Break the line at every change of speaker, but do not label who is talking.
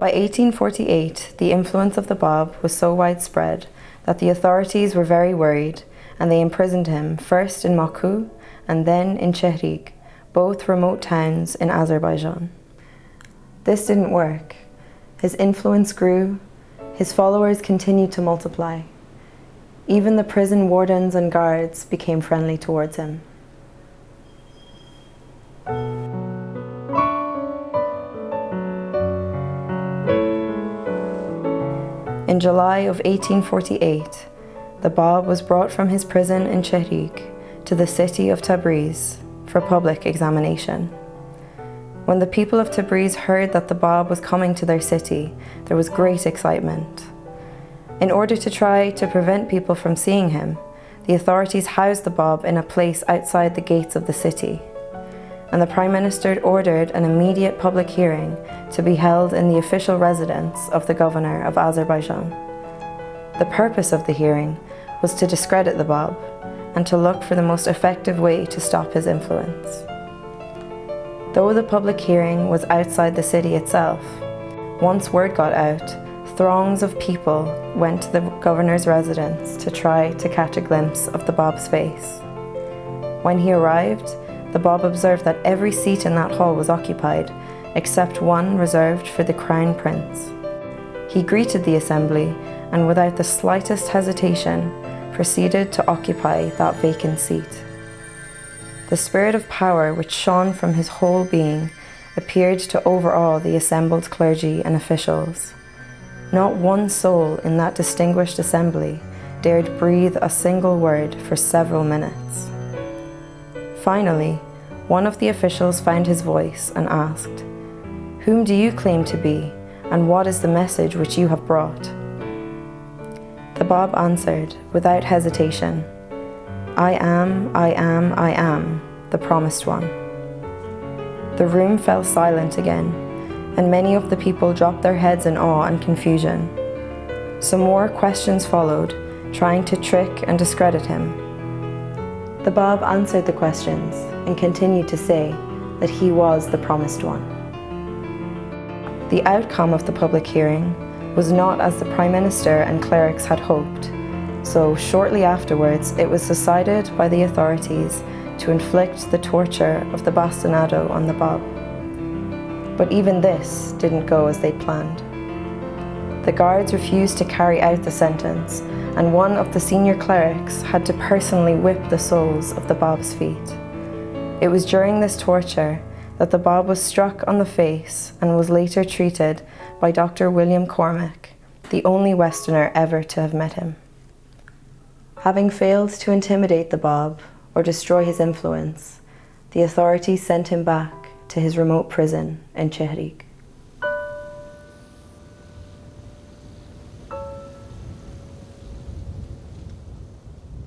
By 1848, the influence of the Bab was so widespread that the authorities were very worried, and they imprisoned him first in Mahkú and then in Chihríq, both remote towns in Azerbaijan. This didn't work. His influence grew, his followers continued to multiply. Even the prison wardens and guards became friendly towards him. In July of 1848, the Bab was brought from his prison in Chihríq to the city of Tabríz for public examination. When the people of Tabríz heard that the Bab was coming to their city, there was great excitement. In order to try to prevent people from seeing him, the authorities housed the Bab in a place outside the gates of the city, and the Prime Minister ordered an immediate public hearing to be held in the official residence of the governor of Azerbaijan. The purpose of the hearing was to discredit the Bab and to look for the most effective way to stop his influence. Though the public hearing was outside the city itself, once word got out, throngs of people went to the governor's residence to try to catch a glimpse of the Bab's face. When he arrived, the Bab observed that every seat in that hall was occupied, except one reserved for the Crown Prince. He greeted the assembly and without the slightest hesitation proceeded to occupy that vacant seat. The spirit of power which shone from his whole being appeared to overawe the assembled clergy and officials. Not one soul in that distinguished assembly dared breathe a single word for several minutes. Finally, one of the officials found his voice and asked, "Whom do you claim to be, and what is the message which you have brought?" The Bab answered, without hesitation, I am, the promised one." The room fell silent again, and many of the people dropped their heads in awe and confusion. Some more questions followed, trying to trick and discredit him. The Bab answered the questions and continued to say that he was the promised one. The outcome of the public hearing was not as the Prime Minister and clerics had hoped, so shortly afterwards it was decided by the authorities to inflict the torture of the bastinado on the Bab. But even this didn't go as they planned. The guards refused to carry out the sentence, and one of the senior clerics had to personally whip the soles of the Bab's feet. It was during this torture that the Bab was struck on the face and was later treated by Dr. William Cormack, the only Westerner ever to have met him. Having failed to intimidate the Bab or destroy his influence, the authorities sent him back to his remote prison in Chihríq.